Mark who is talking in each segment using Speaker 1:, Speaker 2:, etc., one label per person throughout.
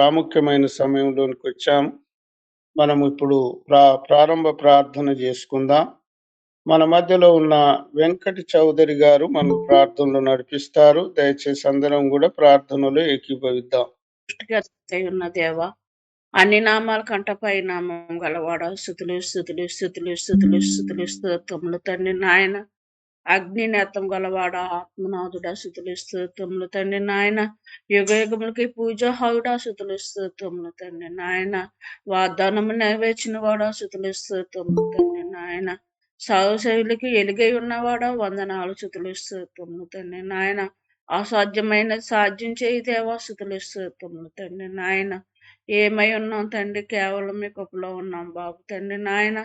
Speaker 1: ప్రాముఖ్యమైన సమయంలోనికి వచ్చాము. మనం ఇప్పుడు ప్రారంభ ప్రార్థన చేసుకుందాం. మన మధ్యలో ఉన్న వెంకట చౌదరి గారు మన ప్రార్థనలో నడిపిస్తారు. దయచేసి అందరం కూడా ప్రార్థనలో ఏకీభవిద్దాం.
Speaker 2: ఉన్న దేవ, అన్ని నామాల కంట పై నామం గలవాడ, స్థుతులు స్థుతులు స్థుతులు స్థుతులు స్థుతులు స్తోత్రములు తండ్రి నాయన. అగ్ని నేత్రం గలవాడ, ఆత్మనాథుడ, స్థుతులు స్తోత్రములు తండ్రి నాయన. యుగ యుగములకి పూజ హౌడ, స్థుతులు స్తోత్రములు తండ్రి నాయన. వాగ్దానము నెరవేర్చిన వాడ, స్థుతులు స్తోత్రములు తండ్రి నాయన. సాగుశైలికి ఎలుగై ఉన్నవాడ, వందనాలు, స్థుతులు స్తోత్రములు తండ్రి నాయన. అసాధ్యమైనది సాధ్యం చేయి దేవా, స్థుతులు స్తోత్రములు తండ్రి నాయన. ఏమై ఉన్నాం తండ్రి, కేవలం మీ కృపలో ఉన్నాం బాబు తండ్రి నాయన.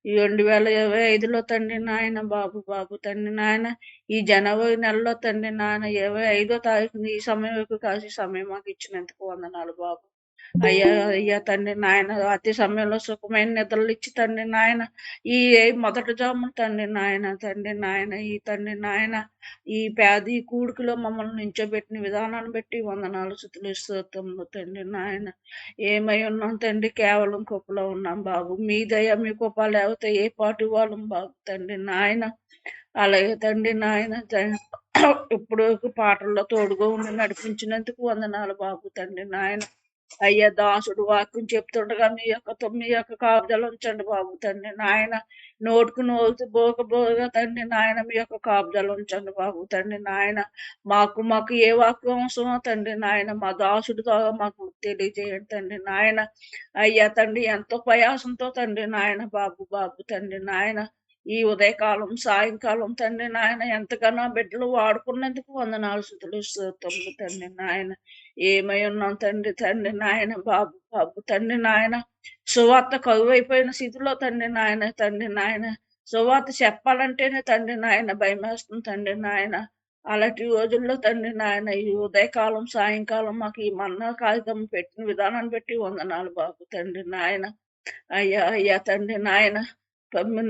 Speaker 2: ఈ 2025లో తండ్రి నాయన, బాబు తండ్రి నాయన, ఈ జనవరి నెలలో తండ్రి నాయన 25వ తారీఖున ఈ సమయం వరకు కాసి సమయం మాకు ఇచ్చినందుకు వందనాలు బాబు. అయ్యా తండ్రి నాయన, అతి సమయంలో సుఖమైన నిద్రలు ఇచ్చి తండ్రి నాయన, ఈ మొదటి జామున తండ్రి నాయన, ఈ తండ్రి నాయన, ఈ పేద కూడికలో మమ్మల్ని నించోబెట్టిన విధానాన్ని బట్టి వందనాలు, స్తుతులు స్తోత్రములు తండ్రి నాయన. ఏమై ఉన్నాం తండ్రి, కేవలం కృపలో ఉన్నాం బాబు. మీ దయ మీ కృప లేకపోతే ఏ పాటి వాళ్ళం బాబు తండ్రి నాయన. అలాగే తండ్రి నాయన, ఇప్పుడు పాటల్లో తోడుగా ఉండి నడిపించినందుకు వందనాలు బాబు తండ్రి నాయన. అయ్యా దాసుడు వాక్యం చెప్తుండగా మీ యొక్క కాపుదలు ఉంచండి బాబు తండ్రి నాయన. నోటుకు నోటు బోగా తండ్రి నాయన, మీ యొక్క కాపుదలు ఉంచండి బాబు తండ్రి నాయన. మాకు ఏ వాక్యం అవసరమో తండ్రి నాయన, మా దాసుడు ద్వారా మాకు తెలియజేయండి తండ్రి నాయన. అయ్యా తండ్రి, ఎంతో ప్రయాసంతో తండ్రి నాయన, బాబు తండ్రి నాయన, ఈ ఉదయకాలం సాయంకాలం తండ్రి నాయన ఎంతగానో బిడ్డలు వాడుకున్నందుకు వందనాలు, స్తుతులు స్తోత్రములు తండ్రి నాయన. ఏమై ఉన్నాం తండ్రి నాయన, బాబు తండ్రి నాయన. సువార్త కరువైపోయిన స్థితిలో తండ్రి నాయన, సువార్త చెప్పాలంటేనే తండ్రి నాయన భయం వేస్తుంది తండ్రి నాయన. అలాంటి రోజుల్లో తండ్రి నాయన, ఈ ఉదయకాలం సాయంకాలం మాకు ఈ మన్నా కార్యక్రమం పెట్టిన విధానాన్ని బట్టి వందనాలు బాబు తండ్రి నాయన. అయ్యా తండ్రి నాయన,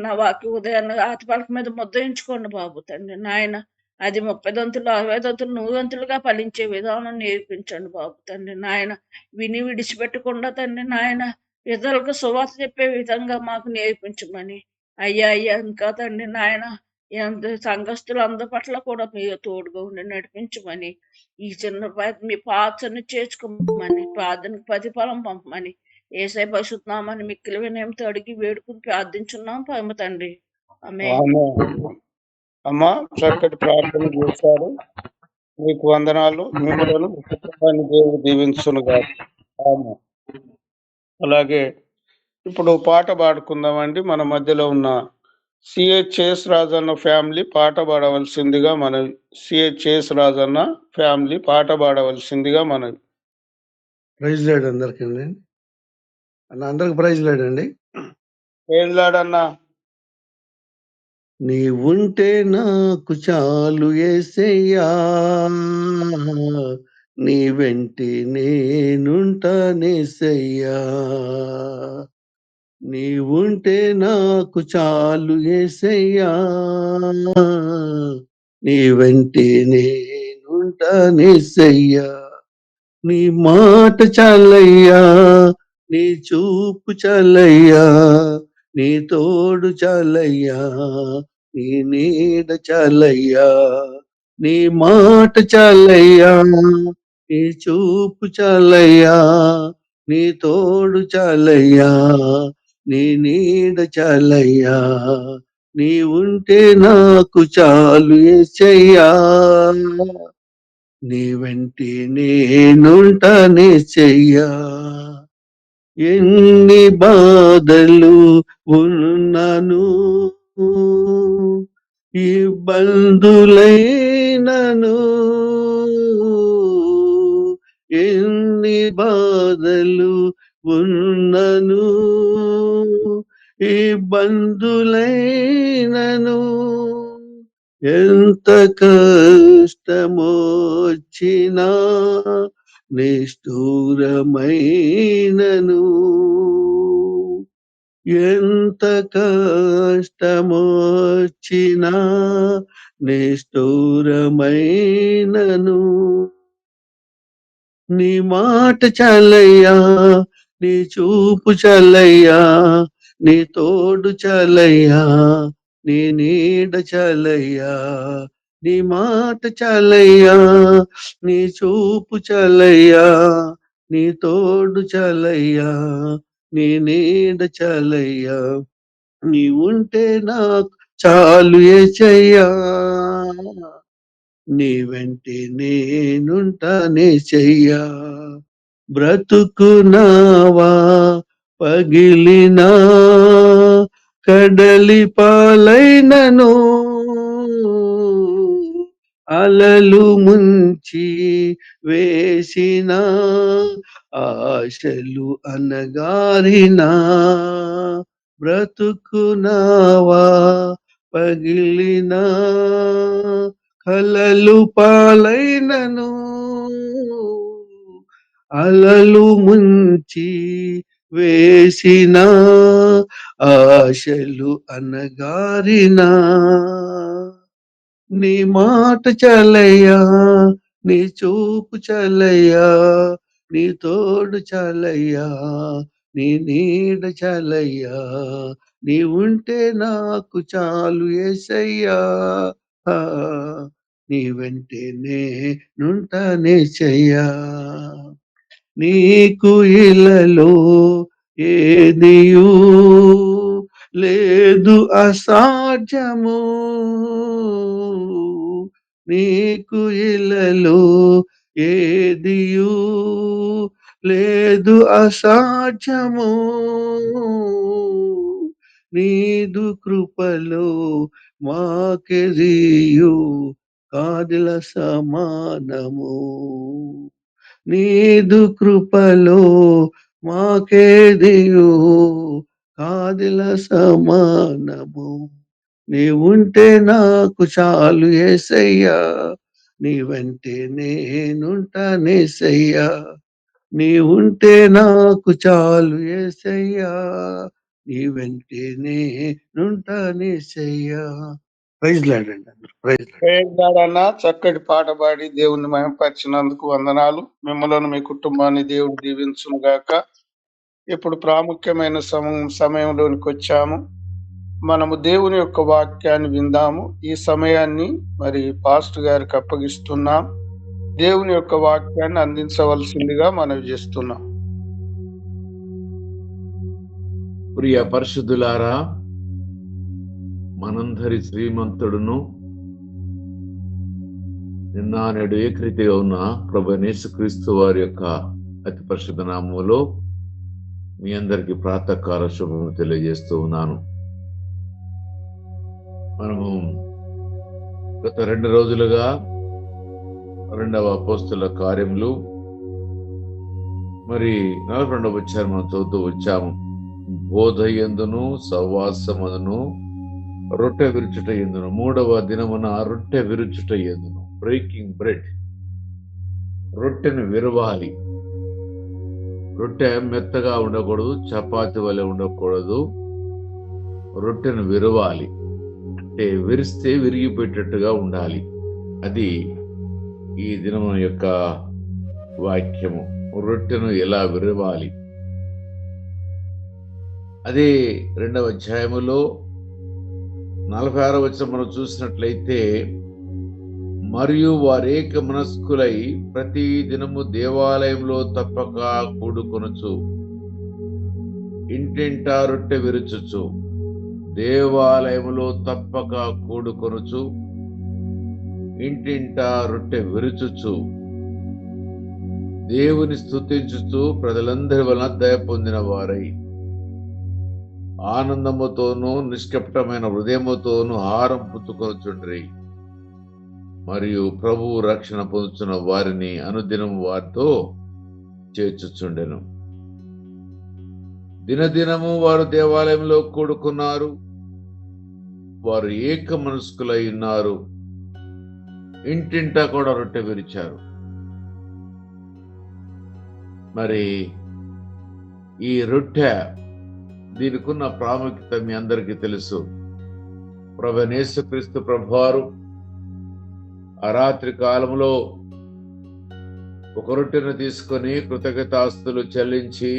Speaker 2: నా వాక్య ఉదయాన్ని ఆతిపలక మీద ముద్రించుకోండి బాబు తండ్రి నాయన. అది 30 దంతులు 60 దంతులు 100 దంతులుగా ఫలించే విధానం నేర్పించండి బాబు తండ్రి నాయన. విని విడిచిపెట్టకుండా తండ్రి నాయన, ఇతరులకు సువార్త చెప్పే విధంగా మాకు నేర్పించమని. అయ్యా ఇంకా తండ్రి నాయన, సంఘస్థులు అందరి పట్ల కూడా మీరు తోడుగా ఉండి నడిపించమని, ఈ చిన్న మీ పాత్రని చేర్చుకోమని, ప్రార్థనకు ప్రతిఫలం పంపమని యేసయ్య పరిశుద్ధ నామమున మిక్కిలి వినయంతో అడిగి వేడుకుని ప్రార్థించున్నాం పరమ తండ్రి. ఆమేన్.
Speaker 1: అమ్మా, చక్కటి ప్రార్థన చేశారు. మీకు వందనాలు. మిమ్మల్ని కుటుంబాన్ని దేవుడు దీవించునుగా. అలాగే ఇప్పుడు పాట పాడుకుందామండి. మన మధ్యలో ఉన్న సిహెచ్ఎస్ రాజన్న ఫ్యామిలీ పాట పాడవలసిందిగా మనవి. సిహెచ్ఎస్ రాజన్న ఫ్యామిలీ పాట పాడవలసిందిగా మనవి.
Speaker 3: ప్రైజ్ లార్డ్ అందరికీ అండి. అందరికి ప్రైజ్ లార్డ్ అండి.
Speaker 1: ప్రైజ్ లార్డ్ అన్న.
Speaker 3: నీవుంటే నాకు చాలు యేసయ్యా, నీ వెంటే నేనుంటానేసయ్యా. నీవుంటే నాకు చాలు యేసయ్యా, నీ వెంటే నేనుంటానేసయ్యా. నీ మాట చాలయ్యా, నీ చూపు చాలయ్యా, నీ తోడు చాలయ్యా, నీ నీడ చాలయ్యా. నీ మాట చాలయ్యా, నీ చూపు చాలయ్యా, నీ తోడు చాలయ్యా, నీ నీడ చాలయ్యా. నీ ఉంటే నాకు చాలు యేసయ్యా, నీ వెంటే నేనుంటానేసయ్యా. ఎన్ని బాధలు ఉన్నను, ఇబ్బందులైనను, ఎన్ని బాధలు ఉన్నను, ఇబ్బందులైనను, ఎంత కష్టమొచ్చినా నిష్ఠూరమైనను, ఎంత కష్టమొచ్చినా నిష్ఠూరమైనను, నీ మాట చాలయ్యా, నీ చూపు చాలయ్యా, నీ తోడు చాలయ్యా, నీ నీడ చాలయ్యా. నీ మాట చాలయ్యా, నీ చూపు చాలయ్యా, నీ తోడు చాలయ్యా, నీ నీడ చాలయ్యా. నీ ఉంటే నాకు చాలు యేసయ్యా, నీ వెంటే నేనుంటానే చెయ్యా. బ్రతుకునావా పగిలినా, కడలి పాలైనను, అలలు ముంచి వేసిన ఆశలు అనగారినా. బ్రతుకునావా పగిలినా, కలలు పాలైనను, అలలు ముంచి వేసిన ఆశలు అనగారినా. నీ మాట చాలయ్యా, నీ చూపు చాలయ్యా, నీ తోడు చాలయ్యా, నీ నీడ చాలయ్యా. నీ ఉంటే నాకు చాలు యేసయ్యా, ఆ, నీ వెంటే నేనుంటానే చెయ్యా. నీకు ఇలలో ఏదియు లేదు అసాధ్యము, నీకు ఇలలో ఏదియు లేదు అసాధ్యము. నీదు కృపలో మాకెదియు కాదిల సమానము. నీదు కృపలో మాకేదియు కాదిల సమానము. నీ ఉంటే నాకు చాలు యేసయ్యా, నీ వెంటే నేనుంటానేసయ్యా. నీ ఉంటే నాకు చాలు యేసయ్యా, నీ వెంటే నేనుంటానేసయ్యా. ప్రైజ్ లార్డ్ అండి అందరూ. Praise lord.
Speaker 1: ప్రేయర్ గాడ్ అన్న చక్కటి పాట పాడి దేవుని మహిమపరిచినందుకు వందనాలు. మిమ్మల్ని మీ కుటుంబాన్ని దేవుడు దీవించును గాక. ఇప్పుడు ప్రాముఖ్యమైన సమయంలోనికి వచ్చాము. మనము దేవుని యొక్క వాక్యాన్ని విందాము. ఈ సమయాన్ని మరి పాస్టర్ గారికి అప్పగిస్తున్నాం. దేవుని యొక్క వాక్యాన్ని అందించవలసిందిగా మనవి చేస్తున్నాం.
Speaker 4: ప్రియ పరిశుద్ధులారా, మనందరి శ్రీమంతుడును నిన్న నేడు ఏకరీతిగా ఉన్న ప్రభువైన యేసుక్రీస్తు వారి యొక్క అతి పరిశుద్ధ నామములో మీ అందరికీ ప్రాతకాల శుభము తెలియజేస్తూ ఉన్నాను. మనము గత 2 రోజులుగా 2వ అపోస్తలుల కార్యములు మరి 42వ అధ్యాయం మనం చదువుతూ వచ్చాము. బోధ యందును సహవాసమందును రొట్టె విరుచుట యందును 3వ దినమున రొట్టె విరుచుట యందును, బ్రేకింగ్ బ్రెడ్, రొట్టెను విరవాలి. రొట్టె మెత్తగా ఉండకూడదు, చపాతి వలె ఉండకూడదు, రొట్టెను విరవాలి. అంటే విరిస్తే విరిగిపెట్టేట్టుగా ఉండాలి. అది ఈ దినము యొక్క వాక్యము. రొట్టెను ఎలా విరవాలి. అదే 2వ అధ్యాయములో 46వ వచనం మనం చూసినట్లయితే, మరియు వారేక మనస్కులై ప్రతి దినము దేవాలయంలో తప్పక కూడుకొనుచు ఇంటింటా రొట్టె విరుచుచు, దేవాలయములో తప్పక కూడుకొనుచు ఇంటింటా రొట్టె విరుచుచు దేవుని స్తుతించుచు ప్రజలందరి వలన దయ పొందిన వారై ఆనందముతోనూ నిష్కపటమైన హృదయముతోనూ ఆహారం పుచ్చుకొనుచుండ్రి. మరియు ప్రభువు రక్షణ పొందుతున్న వారిని అనుదినం వారితో చేర్చుచుండెను. దినదినము వారు దేవాలయంలో కూడుకున్నారు. వారు ఏక మనస్కులై ఉన్నారు. ఇంటింటా కూడా రొట్టె విరిచారు. మరి ఈ రొట్టె దీనికున్న ప్రాముఖ్యత మీ అందరికీ తెలుసు. ప్రభువైన యేసుక్రీస్తు ప్రభువారు ఆ రాత్రి కాలంలో ఒక రొట్టెను తీసుకొని కృతజ్ఞతాస్తులు చెల్లించి,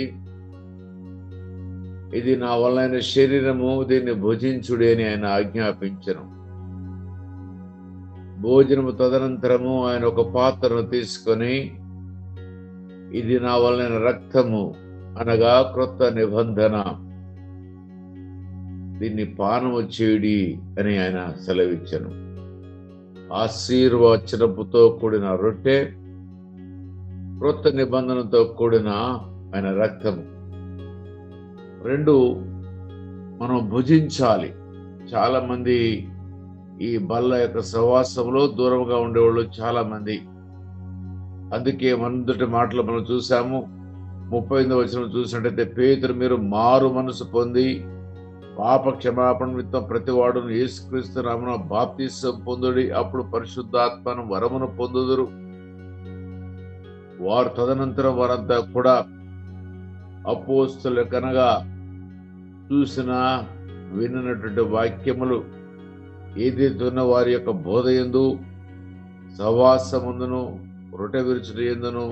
Speaker 4: ఇది నా వలన శరీరము, దీన్ని భుజించుడి అని ఆయన ఆజ్ఞాపించెను. భోజనము తదనంతరము ఆయన ఒక పాత్రను తీసుకొని, ఇది నా వలన రక్తము, అనగా క్రొత్త నిబంధన, దీన్ని పానము చేయుడి అని ఆయన సెలవిచ్చెను. ఆశీర్వచనముతో కూడిన రొట్టె, క్రొత్త నిబంధనతో కూడిన ఆయన రక్తము, రెండు మనం భుజించాలి. చాలా మంది ఈ బల్ల యొక్క సహవాసంలో దూరంగా ఉండేవాళ్ళు చాలా మంది. అందుకే మొదటి మాటలు మనం చూసాము. 38వ వచనం చూసినట్టయితే, పేతురు, మీరు మారు మనసు పొంది పాప క్షమాపణ నిమిత్తం ప్రతి వాడును యేసుక్రీస్తు నామమున బాప్తిసం పొందుడి, అప్పుడు పరిశుద్ధాత్మను వరమును పొందుదురు. వారు తదనంతరం వారంతా కూడా అపోస్తలు కనగా చూసిన విన్నటువంటి వాక్యములు ఏదైతే ఉన్న వారి యొక్క బోధ యందు, సహవాసముందును, రొట్టె విరుచుట యందును,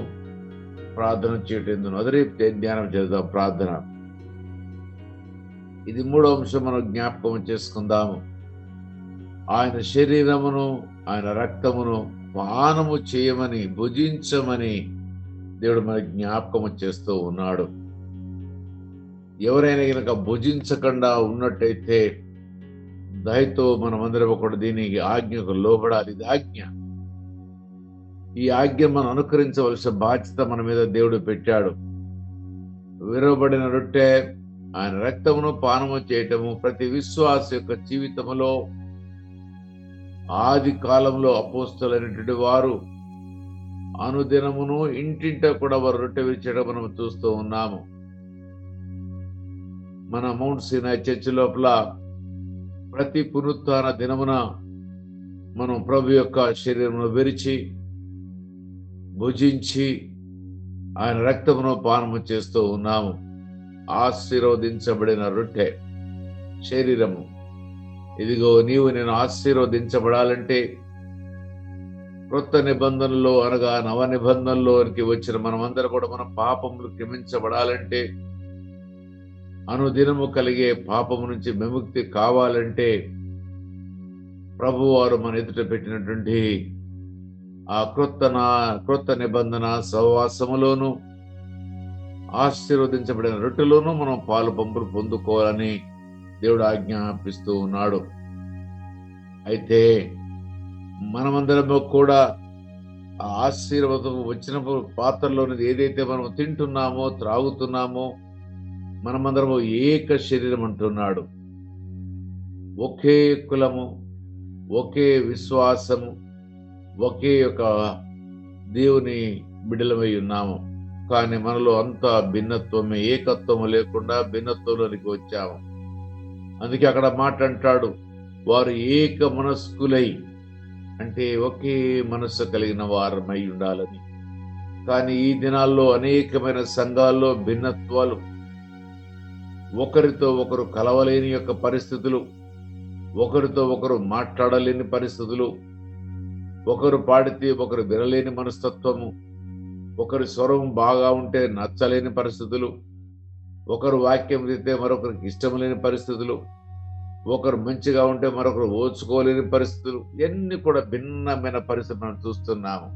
Speaker 4: ప్రార్థన చేయటం ఎందును. అదే ధ్యానం చేద్దాం. ప్రార్థన. ఇది 3వ అంశం మనం జ్ఞాపకం చేసుకుందాము. ఆయన శరీరమును, ఆయన రక్తమును పానము చేయమని, భుజించమని దేవుడు మనకు జ్ఞాపకము చేస్తూ ఉన్నాడు. ఎవరైనా కనుక భుజించకుండా ఉన్నట్టయితే దయతో మనమందరం ఒకటి దీనికి ఆజ్ఞకు లోబడాలి. ఇది ఆజ్ఞ. ఈ ఆజ్ఞ మనం అనుకరించవలసిన బాధ్యత మన మీద దేవుడు పెట్టాడు. విరవబడిన రొట్టె, ఆయన రక్తమును పానము చేయటము ప్రతి విశ్వాస యొక్క జీవితంలో, ఆది కాలంలో అపోస్తలులైనటువంటి వారు అనుదినమును ఇంటింట కూడా వారు రొట్టె విరిచడం మనం చూస్తూ ఉన్నాము. మన మౌంట్ సీనాయ్ చర్చి లోపల ప్రతి పునరుత్థాన దినమున మనం ప్రభు యొక్క శరీరమును విరిచి, భుజించి, ఆయన రక్తమును పానము చేస్తూ ఉన్నాము. ఆశీర్వదించబడిన రొట్టె శరీరము. ఇదిగో నీవు నేను ఆశీర్వదించబడాలంటే, క్రొత్త నిబంధనలో అనగా నవ నిబంధనలోనికి వచ్చిన మనమందరం కూడా మన పాపములు క్షమించబడాలంటే, అనుదినము కలిగే పాపము నుంచి విముక్తి కావాలంటే, ప్రభువారు మన ఎదుట పెట్టినటువంటి ఆ క్రొత్త నిబంధన సహవాసములోను, ఆశీర్వదించబడిన రొట్టెలోనూ మనం పాలు పంపులు పొందుకోవాలని దేవుడు ఆజ్ఞాపిస్తూ ఉన్నాడు. అయితే మనమందరము కూడా ఆ ఆశీర్వాదం వచ్చినప్పుడు పాత్రలోనిది ఏదైతే మనం తింటున్నామో, త్రాగుతున్నామో, మనమందరము ఏక శరీరం అంటున్నాడు. ఒకే కులము, ఒకే విశ్వాసము, ఒకే యొక్క దేవుని బిడ్డలమై ఉన్నాము. కానీ మనలో అంతా భిన్నత్వమే, ఏకత్వము లేకుండా భిన్నత్వంలోనికి వచ్చాము. అందుకే అక్కడ మాట అంటాడు, వారు ఏక మనస్కులై, అంటే ఒకే మనస్సు కలిగిన వారమై ఉండాలని. కానీ ఈ దినాల్లో అనేకమైన సంఘాల్లో భిన్నత్వాలు, ఒకరితో ఒకరు కలవలేని యొక్క పరిస్థితులు, ఒకరితో ఒకరు మాట్లాడలేని పరిస్థితులు, ఒకరు పాడితే ఒకరు వినలేని మనస్తత్వము, ఒకరి స్వరం బాగా ఉంటే నచ్చలేని పరిస్థితులు, ఒకరు వాక్యం చెప్తే మరొకరికి ఇష్టం లేని పరిస్థితులు, ఒకరు మంచిగా ఉంటే మరొకరు ఓర్చుకోలేని పరిస్థితులు, ఇవన్నీ కూడా భిన్నమైన పరిస్థితులు మనం చూస్తున్నాము.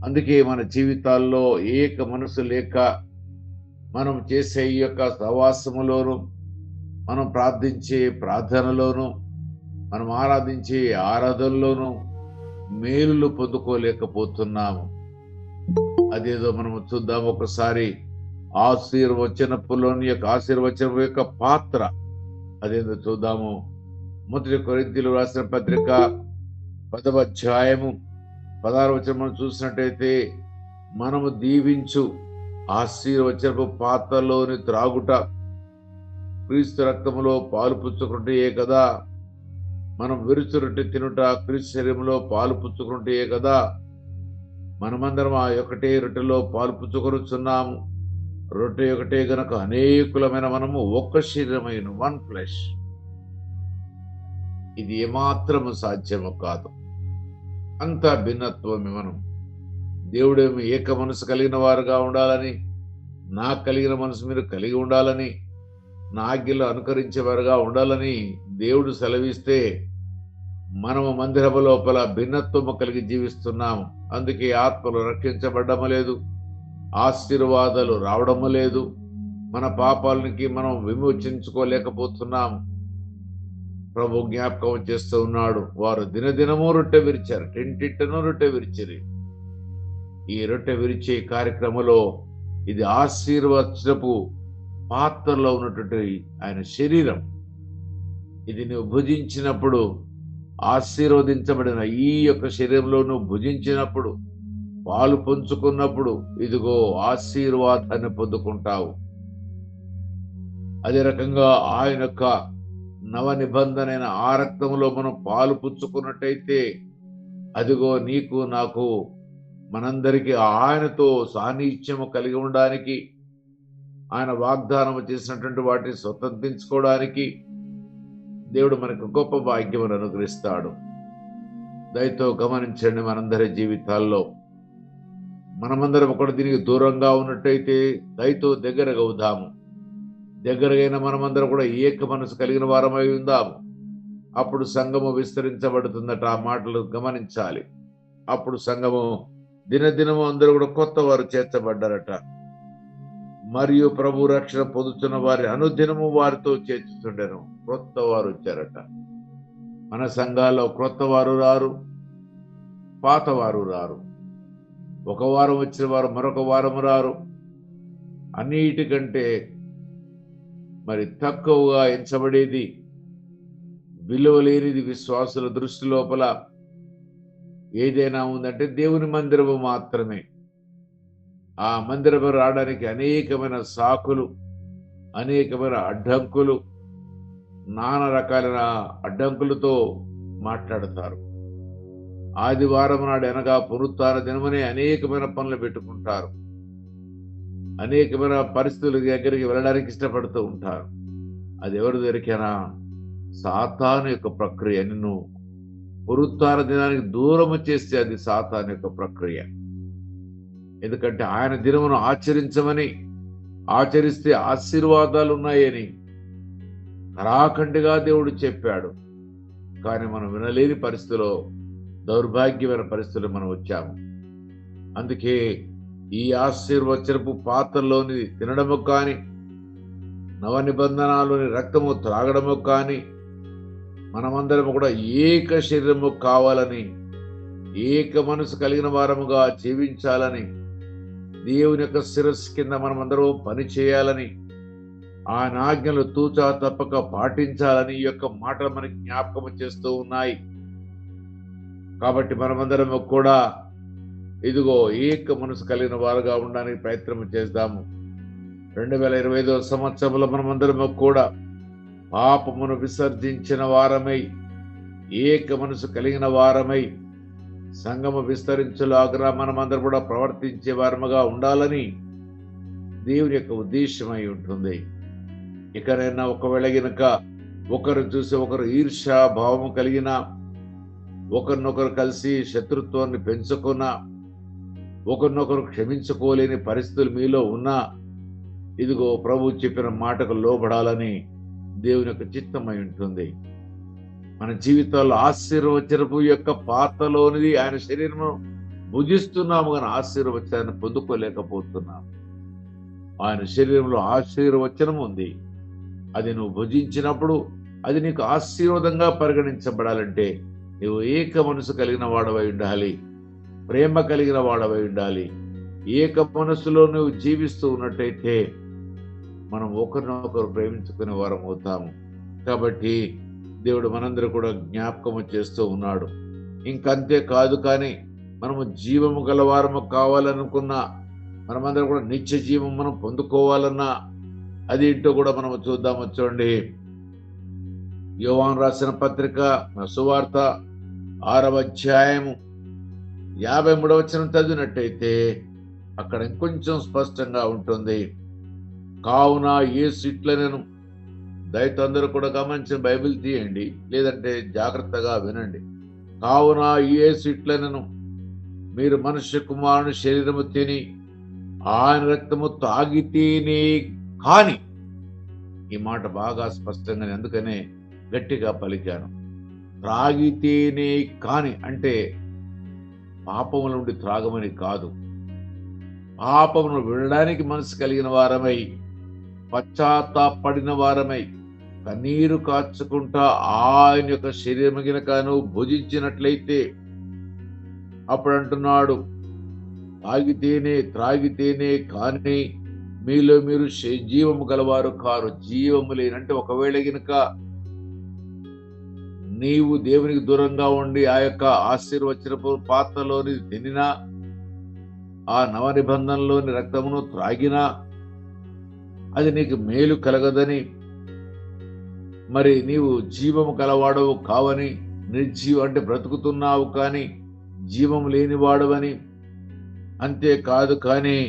Speaker 4: అందుకే మన జీవితాల్లో ఏక మనసు లేక మనం చేసే ఈ యొక్క సహవాసములోను, మనం ప్రార్థించే ప్రార్థనలోను, మనం ఆరాధించే ఆరాధనలోను మేలులు పొందుకోలేకపోతున్నాము. అదేదో మనము చూద్దాం ఒకసారి. ఆశీర్వచనపులోని యొక్క ఆశీర్వచనం యొక్క పాత్ర అదేదో చూద్దాము. 1 కొరింథీయులకు రాసిన పత్రిక 10వ అధ్యాయము 16వ వచనం మనం చూసినట్టయితే, మనము దీవించు ఆశీర్వచనపు పాత్రలోని త్రాగుట క్రీస్తు రక్తములో పాలు పుచ్చుకుంటే కదా, మనం విరుచు రొట్టె తినుట క్రీస్తు శరీరంలో పాలు పుచ్చుకుంటే కదా. మనమందరం ఆ ఒకటే రొట్టెలో పాలు పుచ్చుకొనుచున్నాము. రొట్టె ఒకటే గనక అనేకులమైన మనము ఒక్క శరీరమైన, వన్ ఫ్లెష్. ఇది ఏమాత్రము సాధ్యము కాదు. అంత భిన్నత్వమే మనం దేవుడేమి ఏక మనసు కలిగిన వారుగా ఉండాలని, నాకు కలిగిన మనసు మీరు కలిగి ఉండాలని, నా ఆజ్ఞలు అనుకరించేవారుగా ఉండాలని దేవుడు సెలవిస్తే మనము మందిరము లోపల భిన్నత్వము కలిగి జీవిస్తున్నాము. అందుకే ఆత్మలు రక్షించబడము లేదు, ఆశీర్వాదాలు రావడము లేదు, మన పాపాలకి మనం విమోచించుకోలేకపోతున్నాము. ప్రభు జ్ఞాపకం చేస్తూ ఉన్నాడు, వారు దినదినము రొట్టె విరిచారు, టింటింటను రొట్టె విరిచిరి. ఈ రొట్టె విరిచే కార్యక్రమంలో ఇది ఆశీర్వచనపు పాత్రలో ఉన్నటువంటి ఆయన శరీరం. ఇది నువ్వు భుజించినప్పుడు, ఆశీర్వదించబడిన ఈ యొక్క శరీరంలో నువ్వు భుజించినప్పుడు, పాలు పంచుకున్నప్పుడు ఇదిగో ఆశీర్వాదాన్ని పొందుకుంటావు. అదే రకంగా ఆయన యొక్క నవ నిబంధనైన ఆ రక్తంలో మనం పాలు పుచ్చుకున్నట్టయితే అదిగో నీకు నాకు మనందరికీ ఆయనతో సాన్నిహిత్యము కలిగి ఉండడానికి, ఆయన వాగ్దానం చేసినటువంటి వాటిని స్వతంత్రించుకోవడానికి దేవుడు మనకు గొప్ప భాగ్యమును అనుగ్రహిస్తాడు. దయతో గమనించండి, మనందరి జీవితాల్లో మనమందరం ఒకటి దీనికి దూరంగా ఉన్నట్టయితే దయతో దగ్గరగా అవుదాము. దగ్గరగైన మనమందరం కూడా ఏక మనసు కలిగిన వారమై ఉందాము. అప్పుడు సంఘము విస్తరించబడుతుందట. ఆ మాటలు గమనించాలి. అప్పుడు సంఘము దినదినము అందరూ కూడా కొత్త వారు చేర్చబడ్డారట. మరియు ప్రభు రక్షణ పొందుతున్న వారి అనుదినము వారితో చేర్చుతుండెను. క్రొత్త వారు వచ్చారట. మన సంఘాల్లో క్రొత్త వారు రారు, పాత వారు రారు. ఒక వారం వచ్చిన వారు మరొక వారం రారు. అన్నిటికంటే మరి తక్కువగా ఎంచబడేది, విలువ లేనిది విశ్వాసుల దృష్టి లోపల ఏదైనా ఉందంటే దేవుని మందిరము మాత్రమే. ఆ మందిరము రావడానికి అనేకమైన సాకులు, అనేకమైన అడ్డంకులు, నానా రకాలైన అడ్డంకులతో మాట్లాడతారు. ఆదివారం నాడు అనగా పునరుత్థాన దినమనే అనేకమైన పనులు పెట్టుకుంటారు. అనేకమైన పరిస్థితుల దగ్గరికి వెళ్ళడానికి ఇష్టపడుతూ ఉంటారు. అది ఎవరు దొరికినా సాతాను యొక్క ప్రక్రియ. నిన్ను పునరుత్థాన దినానికి దూరము చేస్తే అది సాతాను యొక్క ప్రక్రియ. ఎందుకంటే ఆయన దినమును ఆచరించమని, ఆచరిస్తే ఆశీర్వాదాలు ఉన్నాయని కరాఖండిగా దేవుడు చెప్పాడు. కానీ మనం వినలేని పరిస్థితిలో, దౌర్భాగ్యమైన పరిస్థితులు మనం వచ్చాము. అందుకే ఈ ఆశీర్వచనపు పాత్రలోని తినడము కానీ, నవ నిబంధనలోని రక్తము త్రాగడము కానీ, మనమందరము కూడా ఏక శరీరము కావాలని, ఏక మనసు కలిగిన వారముగా జీవించాలని, దేవుని యొక్క శిరస్సు కింద మనమందరం పని చేయాలని, ఆయన ఆజ్ఞలు తూచా తప్పక పాటించాలని ఈ యొక్క మాటలు మనకి జ్ఞాపకం చేస్తూ ఉన్నాయి. కాబట్టి మనమందరం కూడా ఇదిగో ఏక మనసు కలిగిన వారుగా ఉండడానికి ప్రయత్నం చేద్దాము. 2025వ సంవత్సరంలో మనమందరం కూడా పాపమును విసర్జించిన వారమై, ఏక మనసు కలిగిన వారమై, సంఘము విస్తరించులాగా మనమందరం కూడా ప్రవర్తించే వారముగా ఉండాలని దేవుని యొక్క ఉద్దేశమై ఉంటుంది. ఇకనైనా ఒకవేళ గనుక ఒకరు చూసి ఒకరు ఈర్ష్య భావము కలిగిన, ఒకరినొకరు కలిసి శత్రుత్వాన్ని పెంచుకున్న, ఒకరినొకరు క్షమించుకోలేని పరిస్థితులు మీలో ఉన్నా ఇదిగో ప్రభు చెప్పిన మాటకు లోబడాలని దేవుని యొక్క చిత్తమై ఉంటుంది. మన జీవితాల్లో ఆశీర్వచనపు యొక్క పాత్రలోనిది ఆయన శరీరము భుజిస్తున్నాము, కానీ ఆశీర్వచనాన్ని పొందుకోలేకపోతున్నాము. ఆయన శరీరంలో ఆశీర్వచనం ఉంది. అది నువ్వు భుజించినప్పుడు అది నీకు ఆశీర్వాదంగా పరిగణించబడాలంటే నువ్వు ఏక మనసు కలిగిన వాడవై ఉండాలి, ప్రేమ కలిగిన వాడవై ఉండాలి. ఏక మనసులో నువ్వు జీవిస్తూ ఉన్నట్టయితే మనం ఒకరినొకరు ప్రేమించుకునే వారం అవుతాము. కాబట్టి దేవుడు మనందరూ కూడా జ్ఞాపకము చేస్తూ ఉన్నాడు. ఇంకంతే కాదు, కానీ మనము జీవము గలవారము కావాలనుకున్నా, మనమందరం కూడా నిత్య జీవం మనం పొందుకోవాలన్నా అది ఏంటో కూడా మనం చూద్దాము. చూడండి, యోహాను రాసిన పత్రిక సువార్త 6వ అధ్యాయము 53వ వచనం చదివినట్టయితే అక్కడ ఇంకొంచెం స్పష్టంగా ఉంటుంది. కావున యేసు ఇట్లనెను, దయతో అందరూ కూడా గమనించిన బైబిల్ తీయండి, లేదంటే జాగ్రత్తగా వినండి. కావున యేసు ఇట్లనెను, మీరు మనుష్య కుమారుని శరీరము తిని ఆయన రక్తము తాగితేనే కాని, ఈ మాట బాగా స్పష్టంగా అందుకనే గట్టిగా పలికాను, త్రాగితేనే కాని అంటే పాపముల నుండి త్రాగమని కాదు. పాపమును విడడానికి మనసు కలిగిన వారమై, పశ్చాత్తాపడిన వారమై, కన్నీరు కార్చుకుంటా ఆయన యొక్క శరీరం గినకను భుజించినట్లయితే, అప్పుడు అంటున్నాడు, త్రాగితేనే కానీ మీలో మీరు జీవము గలవారు కారు. జీవము లేనంటే ఒకవేళ గినక నీవు దేవునికి దూరంగా ఉండి ఆ యొక్క ఆశీర్వచనపు పాత్రలోని తినినా, ఆ నవ నిబంధనలోని రక్తమును త్రాగినా అది నీకు మేలు కలగదని, మరి నీవు జీవము గలవాడవు కావని, అంటే బ్రతుకుతున్నావు కానీ జీవము లేనివాడవని, అంతేకాదు కానీ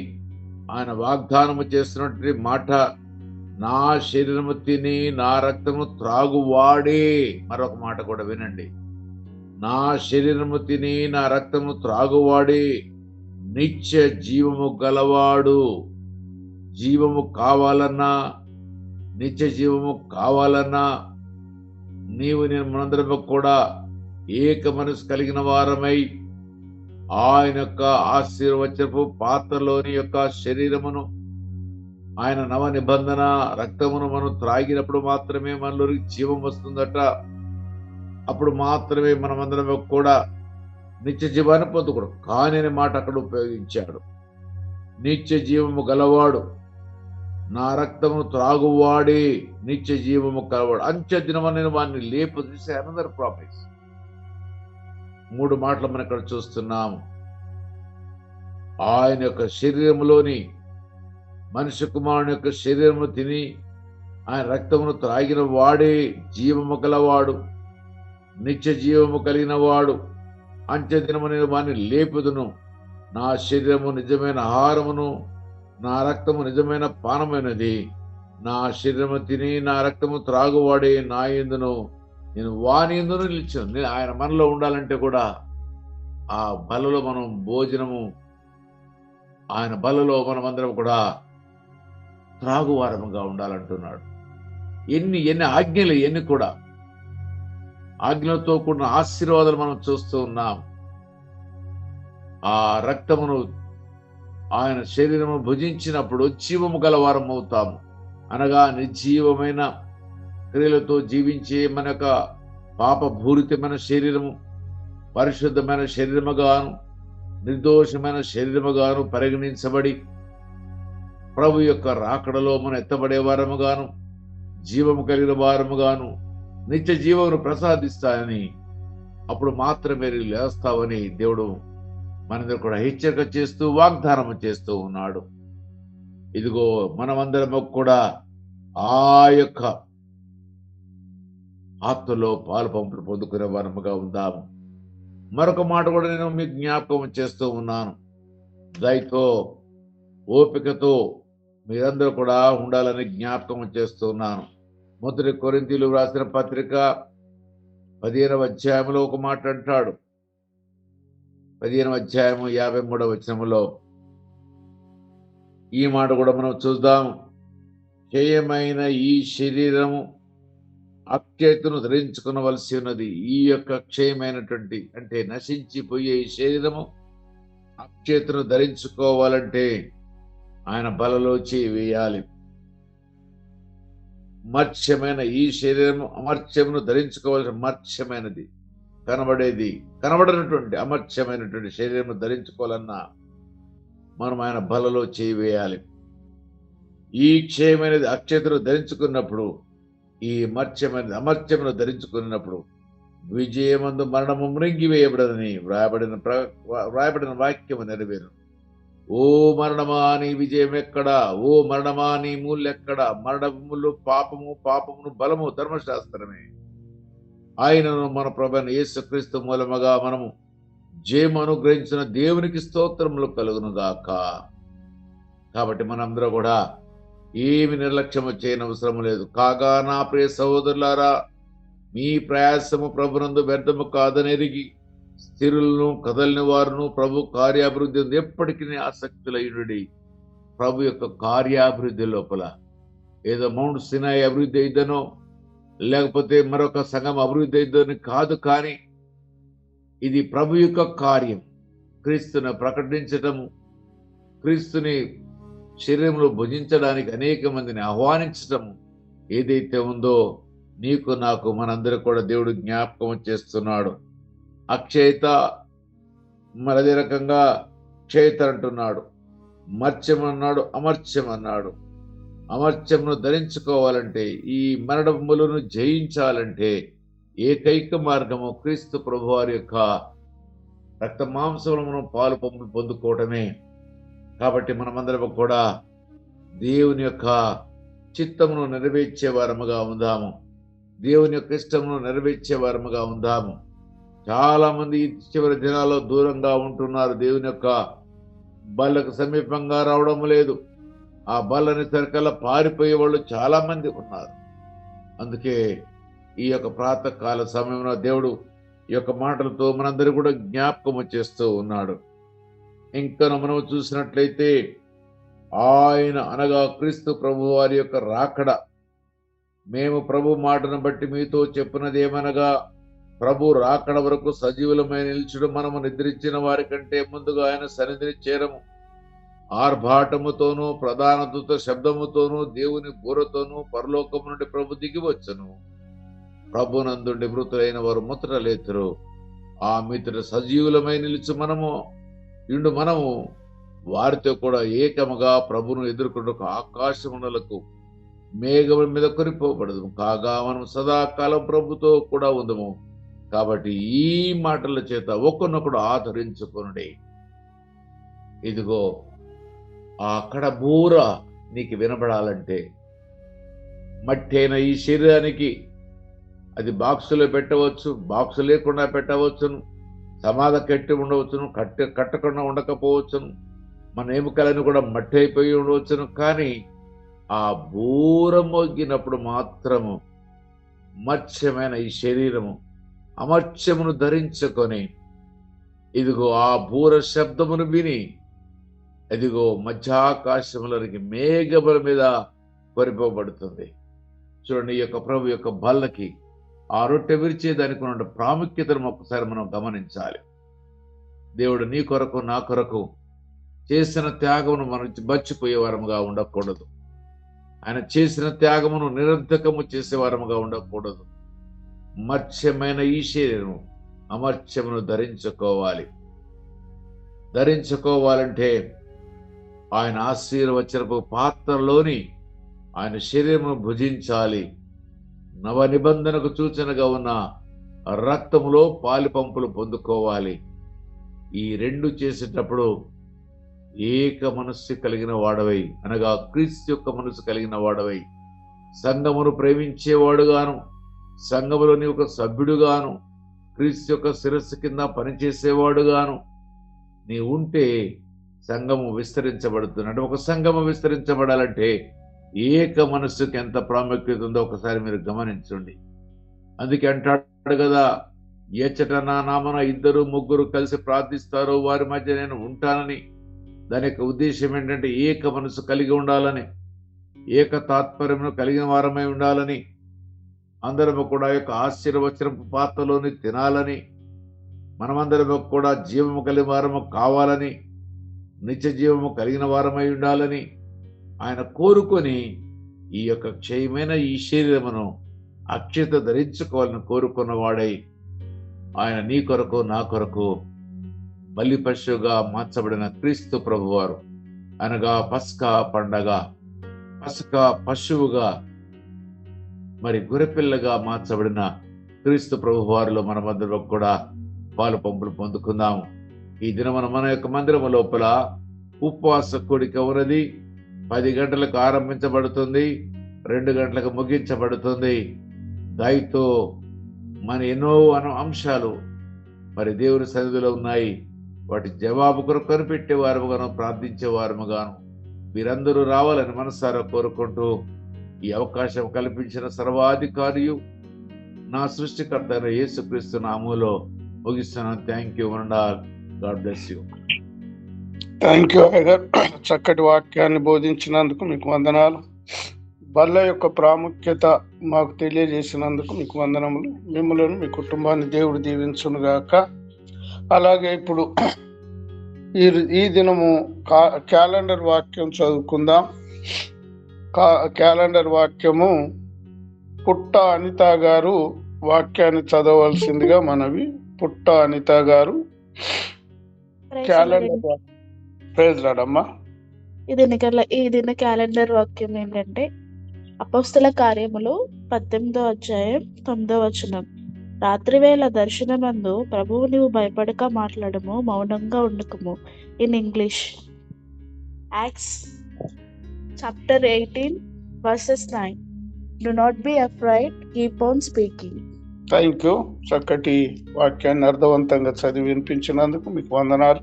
Speaker 4: ఆయన వాగ్దానము చేస్తున్నటువంటి మాట, నా శరీరము తిని నా రక్తము త్రాగువాడే. మరొక మాట కూడా వినండి, నా శరీరము తిని నా రక్తము త్రాగువాడే నిత్య జీవము గలవాడు. జీవము కావాలన్నా, నిత్య జీవము కావాలన్నా నీవు నేను మనందరము కూడా ఏక మనసు కలిగిన వారమై ఆయన యొక్క ఆశీర్వచనపు పాత్రలోని యొక్క శరీరమును, ఆయన నవ నిబంధన రక్తమును మనం త్రాగినప్పుడు మాత్రమే మనలోకి జీవం వస్తుందట. అప్పుడు మాత్రమే మనమందరం కూడా నిత్య జీవాన్ని పొందుకోడు. కాని అనే మాట అక్కడ ఉపయోగించాడు. నిత్య జీవము గలవాడు, నా రక్తమును త్రాగువాడే నిత్య జీవము కలవాడు. అంత్య దినమని వాడిని లేపు. Another promise. 3 మాటలు మనం ఇక్కడ చూస్తున్నాము. ఆయన యొక్క శరీరములోని మనుష్య కుమారుని యొక్క శరీరము తిని ఆయన రక్తమును త్రాగిన వాడే జీవము గలవాడు, నిత్య జీవము కలిగిన వాడు. అంత్య దినమని వాడిని లేపుదును. నా శరీరము నిజమైన ఆహారమును, నా రక్తము నిజమైన పానమైనది. నా శరీరము తిని నా రక్తము త్రాగువాడే నా యందును, నేను వాని యందును నిలిచాను. ఆయన మనలో ఉండాలంటే కూడా ఆ బలలో మనం భోజనము, ఆయన బలలో మనమందరం కూడా త్రాగువారముగా ఉండాలంటున్నాడు. ఎన్ని ఆజ్ఞలు, ఎన్ని కూడా ఆజ్ఞలతో కూడిన ఆశీర్వాదాలు మనం చూస్తూ ఉన్నాం. ఆ రక్తమును, ఆయన శరీరము భుజించినప్పుడు జీవము గలవారం అవుతాము. అనగా నిర్జీవమైన క్రియలతో జీవించే మన యొక్క పాపభూరితమైన శరీరము పరిశుద్ధమైన శరీరముగాను, నిర్దోషమైన శరీరముగాను పరిగణించబడి ప్రభు యొక్క రాకడలో మనం ఎత్తబడే వారముగాను, జీవము కలిగిన వారముగాను, నిత్య జీవమును ప్రసాదిస్తాయని, అప్పుడు మాత్రమే లేస్తావని దేవుడు మనందరూ కూడా హెచ్చరిక చేస్తూ వాగ్దానం చేస్తూ ఉన్నాడు. ఇదిగో మనమందరము కూడా ఆ యొక్క ఆత్మలో పాలు పంపులు పొందుకునే వారముగా ఉందాము. మరొక మాట కూడా నేను మీకు జ్ఞాపకం చేస్తూ ఉన్నాను. దయతో ఓపికతో మీరందరూ కూడా ఉండాలని జ్ఞాపకం చేస్తూ ఉన్నాను. 1 కొరింథీయులు రాసిన పత్రిక 15వ అధ్యాయంలో ఒక మాట అంటాడు. 15వ అధ్యాయము 53వ వచనములో ఈ మాట కూడా మనం చూద్దాం. క్షయమైన ఈ శరీరము అక్షయతను ధరించుకునవలసి ఉన్నది. ఈ యొక్క క్షయమైనటువంటి అంటే నశించిపోయే ఈ శరీరము అక్షయతను ధరించుకోవాలంటే ఆయన బలలో వేయాలి. మర్త్యమైన ఈ శరీరము అమర్త్యమును ధరించుకోవాల్సిన, మర్త్యమైనది కనబడేది, కనబడినటువంటి అమర్త్యమైనటువంటి శరీరము ధరించుకోవాలన్నా మనం ఆయన బలలో వేయాలి. ఈ క్షయమైనది అక్షయతను ధరించుకున్నప్పుడు, ఈ అమర్త్యమును ధరించుకున్నప్పుడు విజయమందు మరణము మృంగివేయబడదని వ్రాయబడిన వాక్యము నెరవేరు. ఓ మరణమా నీ విజయం ఎక్కడా? ఓ మరణమా నీ మూలెక్కడా? మరణములు పాపమును బలము ధర్మశాస్త్రమే. ఆయనను మన ప్రభువైన యేసుక్రీస్తు మూలముగా మనము జయము అనుగ్రహించిన దేవునికి స్తోత్రములు కలుగును గాక. కాబట్టి మనందరూ కూడా ఏమి నిర్లక్ష్యము చేయనవసరం లేదు. కాగా నా ప్రియ సహోదరులారా, మీ ప్రయాసము ప్రభునందు వ్యర్థము కాదనెరిగి స్థిరులను కదలని వారును ప్రభు కార్యాభివృద్ధి ఎప్పటికీ ఆసక్తులైనడి ప్రభు యొక్క కార్యాభివృద్ధి లోపల ఏదో మౌంట్ సినాయి అభివృద్ధి అయిద్దనో లేకపోతే మరొక సంఘం అభివృద్ధి అయిద్దని కాదు, కానీ ఇది ప్రభు యొక్క కార్యం. క్రీస్తుని ప్రకటించటము, క్రీస్తుని శరీరంలో భుజించడానికి అనేక మందిని ఆహ్వానించటము ఏదైతే ఉందో నీకు నాకు మనందరూ కూడా దేవుడు జ్ఞాపకం చేస్తున్నాడు. అక్షయత మరి అదే రకంగా క్షయత అంటున్నాడు, మర్త్యం అన్నాడు, అమర్త్యం అన్నాడు. అమర్త్యమును ధరించుకోవాలంటే, ఈ మరణములను జయించాలంటే ఏకైక మార్గము క్రీస్తు ప్రభువారి యొక్క రక్త మాంసములను పాలు పంపులు పొందుకోవటమే. కాబట్టి మనమందరం కూడా దేవుని యొక్క చిత్తమును నెరవేర్చే వారముగా ఉందాము, దేవుని యొక్క ఇష్టమును నెరవేర్చే వారముగా ఉందాము. చాలా మంది ఈ చివరి దినాల్లో దూరంగా ఉంటున్నారు, దేవుని యొక్క బల్లకు సమీపంగా రావడం లేదు. ఆ బల్లని సరికల్లా పారిపోయే వాళ్ళు చాలా మంది ఉన్నారు. అందుకే ఈ యొక్క ప్రాతకాల సమయంలో దేవుడు ఈ యొక్క మాటలతో మనందరూ కూడా జ్ఞాపకము చేస్తూ ఉన్నాడు. ఇంకా మనం చూసినట్లయితే ఆయన అనగా క్రీస్తు ప్రభు వారి యొక్క రాకడ, మేము ప్రభు మాటను బట్టి మీతో చెప్పినది ఏమనగా, ప్రభు రాకడ వరకు సజీవులమై నిలిచుడు మనము నిద్రించిన వారి కంటే ముందుగా ఆయన సన్నిధిని చేరము. ఆర్భాటముతోనూ ప్రధాన దూత శబ్దముతోనూ దేవుని బూరతోనూ పరలోకము నుండి ప్రభు దిగి వచ్చును. ప్రభునందుండి మృతులైన వారు ముద్ర లేతురు. ఆ మిత్రుడు సజీవులమై నిలిచి మనము వారితో కూడా ఏకముగా ప్రభును ఎదుర్కొంటూ ఆకాశములకు మేఘముల మీద కొనిపోబడదు. కాగా మనం సదాకాలం ప్రభుతో కూడా ఉందము. కాబట్టి ఈ మాటల చేత ఒకరినొకడు ఆదరించుకొనుడి. ఇదిగో అక్కడ బూర నీకు వినబడాలంటే మట్టి అయిన ఈ శరీరానికి అది బాక్సులో పెట్టవచ్చు, బాక్సు లేకుండా పెట్టవచ్చును, సమాధ కట్టి ఉండవచ్చును, కట్టకుండా ఉండకపోవచ్చును, మన ఎముకలను కూడా మట్టి అయిపోయి ఉండవచ్చును. కానీ ఆ బూర మోగినప్పుడు మాత్రము మత్స్యమైన ఈ శరీరము అమర్త్యమును ధరించుకొని ఇదిగో ఆ బూర శబ్దమును విని ఇదిగో మధ్యాకాశములకి మేఘముల మీద కొరిపోబడుతుంది. చూడండి, ఈ యొక్క ప్రభు యొక్క బల్లకి ఆ రొట్టె విరిచేదానికి ఉన్న ప్రాముఖ్యతను ఒక్కసారి మనం గమనించాలి. దేవుడు నీ కొరకు నా కొరకు చేసిన త్యాగమును మనం మర్చిపోయేవారముగా ఉండకూడదు. ఆయన చేసిన త్యాగమును నిరర్ధకము చేసేవారముగా ఉండకూడదు. మత్స్యమైన ఈ శరీరము అమర్త్యమును ధరించుకోవాలంటే ఆయన ఆశీర్వచనపు పాత్రలోని ఆయన శరీరమును భుజించాలి. నవ నిబంధనకు సూచనగా ఉన్న రక్తములో పాలి పంపులు పొందుకోవాలి. ఈ రెండు చేసేటప్పుడు ఏక మనస్సు కలిగిన వాడవై, అనగా క్రీస్తు యొక్క మనసు కలిగిన వాడవై, సంఘమును ప్రేమించేవాడుగాను, సంఘములో నీ ఒక సభ్యుడుగాను, క్రీస్తు యొక్క శిరస్సు కింద పనిచేసేవాడుగాను నీ ఉంటే సంఘము విస్తరించబడుతుంది. అంటే ఒక సంఘము విస్తరించబడాలంటే ఏక మనస్సుకి ఎంత ప్రాముఖ్యత ఉందో ఒకసారి మీరు గమనించండి. అందుకే అంటాడు కదా, ఎచ్చట నా నామన 2-3 కలిసి ప్రార్థిస్తారో వారి మధ్య నేను ఉంటానని. దాని యొక్క ఉద్దేశం ఏంటంటే ఏక మనసు కలిగి ఉండాలని, ఏక తాత్పర్యమును కలిగిన వారమై ఉండాలని, అందరము కూడా యొక్క ఆశీర్వచనపు పాత్రలోని తినాలని, మనమందరము కూడా జీవము కలిగిన వారము కావాలని, నిత్య జీవము కలిగిన వారమై ఉండాలని ఆయన కోరుకొని ఈ యొక్క క్షయమైన ఈ శరీరమును అక్షత ధరించుకోవాలని కోరుకున్న వాడై ఆయన నీ కొరకు నా కొరకు బలి పశువుగా మార్చబడిన క్రీస్తు ప్రభువారు, అనగా పస్కా పండగ, పస్కా పశువుగా మరి గొర్రెపిల్లగా మార్చబడిన క్రీస్తు ప్రభువారిలో మనమందరం కూడా పాలు పంపులు పొందుకుందాము. ఈ దినమున మన యొక్క మందిరము లోపల ఉపవాస కూడిక ఉన్నది. 10 గంటలకు ఆరంభించబడుతుంది, 2 గంటలకు ముగించబడుతుంది. దాయితో మన ఎన్నో అంశాలు మరి దేవుని సన్నిధిలో ఉన్నాయి. వాటి జవాబు కొరకు కనిపెట్టే వారముగాను, ప్రార్థించే వారముగాను మీరందరూ రావాలని మనసారా కోరుకుంటూ ఈ అవకాశం కల్పించిన సర్వాధికారియు నా సృష్టికర్త అయిన యేసుక్రీస్తు నామములో ముగిస్తున్నాను. Thank you. God bless you.
Speaker 1: Thank you అయ్యగారు, చక్కటి వాక్యాన్ని బోధించినందుకు మీకు వందనాలు. బల్ల యొక్క ప్రాముఖ్యత మాకు తెలియజేసినందుకు మీకు వందనములు. మిమ్మల్ని మీ కుటుంబాన్ని దేవుడు దీవించునుగాక. అలాగే ఇప్పుడు ఈ దినము క్యాలెండర్ వాక్యం చదువుకుందాం. క్యాలెండర్ వాక్యము పుట్ట అనిత గారు వాక్యాన్ని చదవవలసిందిగా మనవి. పుట్ట అనిత గారు క్యాలెండర్. ప్రైజ్ లార్డ్ అమ్మా.
Speaker 5: ఈ దిన క్యాలెండర్ వాక్యం ఏంటంటే అపోస్తల కార్యములు 18వ అధ్యాయం 9వ వచనం. రాత్రివేళ దర్శనమందు ప్రభువు నీవు భయపడక మాట్లాడము, మౌనంగా ఉండకము. In English, Acts chapter 18 verses 9. Do not be afraid, keep on speaking.
Speaker 1: Thank you. చక్కటి వాక్యాన్ని అర్థవంతంగా చదివి వినిపించినందుకు మీకు వందనాలు.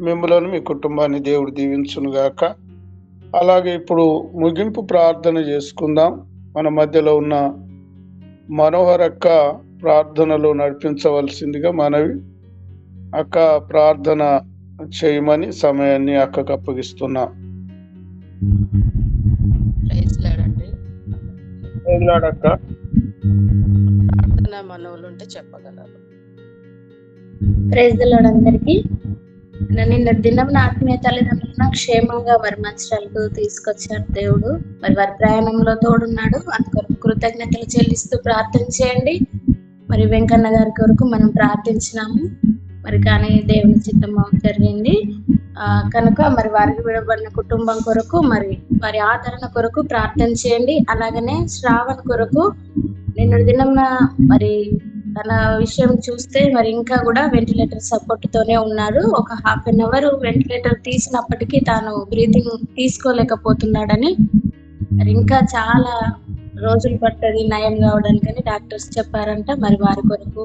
Speaker 1: మిమ్మల్ని మీ కుటుంబాన్ని దేవుడు దీవించునుగాక. అలాగే ఇప్పుడు ముగింపు ప్రార్థన చేసుకుందాం. మన మధ్యలో ఉన్న మనోహర్ అక్క ప్రార్థనలో నడిపించవలసిందిగా మనవి. అక్క ప్రార్థన చేయమని సమయాన్ని అక్కకు అప్పగిస్తున్నాం. అక్క
Speaker 6: ప్రార్థన మనవులు ఉంటే చెప్పగలరు.
Speaker 7: ప్రైజ్ ది లార్డ్ అందరికీ. నిన్న దినం నా ఆత్మీయ తల్లిదండ్రులను క్షేమంగా వారి మంచిరాలకు తీసుకొచ్చారు దేవుడు. మరి వారి ప్రయాణంలో తోడున్నాడు. అందుకొరకు కృతజ్ఞతలు చెల్లిస్తూ ప్రార్థన చేయండి. మరి వెంకన్న గారి కొరకు మనం ప్రార్థించినాము, మరి కానీ దేవుని చిత్తం జరిగింది కనుక మరి వారికి విడబడిన కుటుంబం కొరకు, మరి వారి ఆదరణ కొరకు ప్రార్థన చేయండి. అలాగనే శ్రావణ్ కొరకు నిన్న దినం మరి తన విషయం చూస్తే మరి ఇంకా కూడా వెంటిలేటర్ సపోర్ట్ తోనే ఉన్నారు. ఒక 1/2 hour వెంటిలేటర్ తీసినప్పటికీ తాను బ్రీతింగ్ తీసుకోలేకపోతున్నాడని, మరి ఇంకా చాలా రోజులు పట్టది నయం కావడానికని డాక్టర్స్ చెప్పారంట. మరి వారి కొరకు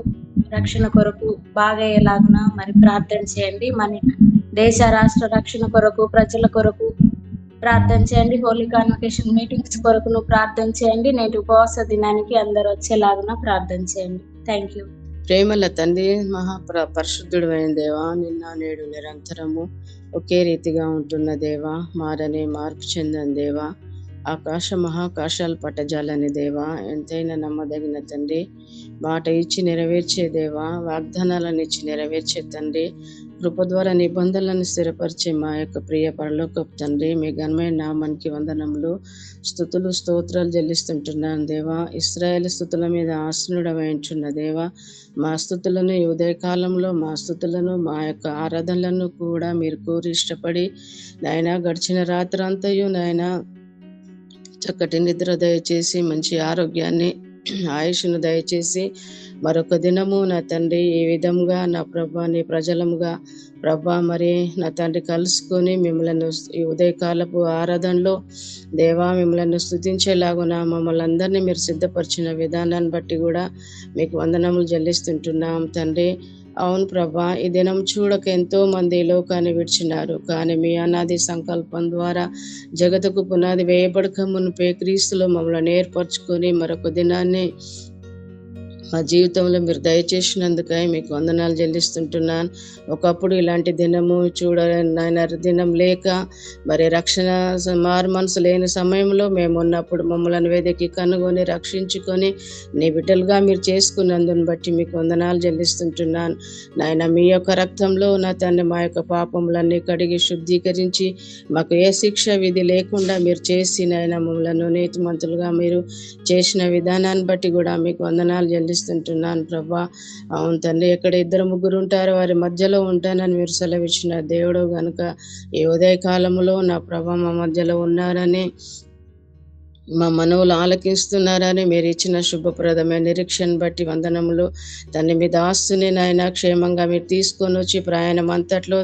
Speaker 7: రక్షణ కొరకు బాగా ఎలాగునా మరి ప్రార్థన చేయండి. మన దేశ రాష్ట్ర రక్షణ కొరకు, ప్రజల కొరకు ప్రార్థన చేయండి. హోలీ కాన్వకేషన్ మీటింగ్స్ కొరకు ప్రార్థన చేయండి. నేటి ఉపవాస దినానికి అందరూ వచ్చేలాగున ప్రార్థన చేయండి. Thank you.
Speaker 6: ప్రేమల తండ్రి, పరిశుద్ధుడు అయిన దేవా, నిన్న నేడు నిరంతరము ఒకే రీతిగా ఉంటున్న దేవా, మారని మార్పు చెందని దేవా, ఆకాశ మహాకాశాలు పట్టజాలని దేవా, ఎంతైనా నమ్మదగిన తండ్రి, మాట ఇచ్చి నెరవేర్చే దేవా, వాగ్దానాలను ఇచ్చి నెరవేర్చే తండ్రి, కృప ద్వారా నిబంధనలను స్థిరపరిచే మా యొక్క ప్రియ పరలోకపు తండ్రి, మీ ఘనమైన నామానికి వందనములు, స్తుతులు స్తోత్రాలు చెల్లిస్తుంటున్నాను దేవా. ఇశ్రాయేలు స్తుతుల మీద ఆసనుడవైంచున్న దేవా, మా స్తుతులను ఈ ఉదయకాలంలో మా స్తుతులను మా యొక్క ఆరాధనలను కూడా మీరు కోరి ఇష్టపడి నాయన గడిచిన రాత్రంతయు నాయన చక్కటి నిద్ర దయచేసి, మంచి ఆరోగ్యాన్ని ఆయుష్ను దయచేసి, మరొక దినము నా తండ్రి ఈ విధంగా నా ప్రభా నీ ప్రజలముగా ప్రభా మరి నా తండ్రి కలుసుకొని మిమ్మల్ని ఈ ఉదయకాలపు ఆరాధనలో దేవా మిమ్మల్ని స్తుతించేలాగున మమ్మల్ని అందరినీ మీరు సిద్ధపరిచిన విధానాన్ని బట్టి కూడా మీకు వందనములు చెల్లిస్తుంటున్నాం తండ్రి. అవును ప్రభా, ఈ దినం చూడక ఎంతో మంది లోకాన్ని విడిచినారు, కానీ మీ అనాది సంకల్పం ద్వారా జగతుకు పునాది వేయబడక మునిపే క్రీస్తులో మమ్మల్ని ఏర్పరచుకొని మరొక దినాన్ని మా జీవితంలో మీరు దయచేసినందుకై మీకు వందనాలు చెల్లిస్తుంటున్నాను. ఒకప్పుడు ఇలాంటి దినము చూడనైనా దినం లేక మరి రక్షణ మారు మనసు లేని సమయంలో మేము ఉన్నప్పుడు మమ్మల్ని వెదకి కనుగొని రక్షించుకొని నీ బిడ్డలుగా మీరు చేసుకున్నందుని బట్టి మీకు వందనాలు చెల్లిస్తుంటున్నాను. నాయన మీ యొక్క రక్తంలో నా తండ్రి మా యొక్క పాపములన్నీ కడిగి శుద్ధీకరించి మాకు ఏ శిక్ష విధి లేకుండా మీరు చేసి నాయన మమ్మల్ని నీతిమంతులుగా మీరు చేసిన విధానాన్ని బట్టి కూడా మీకు వందనాలు చెల్లిస్తున్నాను ప్రభా. అవును తండ్రి, ఎక్కడ 2-3 ఉంటారో వారి మధ్యలో ఉంటానని మీరు సెలవిచ్చిన దేవుడు గనుక ఈ ఉదయకాలంలో నా ప్రభా మా మధ్యలో ఉన్నారని, మా మనవులు ఆలకిస్తున్నారని మీరు ఇచ్చిన శుభప్రదమైన నిరీక్షణ బట్టి వందనములు తండ్రి. మీ దాస్తుని నాయన క్షేమంగా మీరు తీసుకొని వచ్చి ప్రయాణం అంతట్లో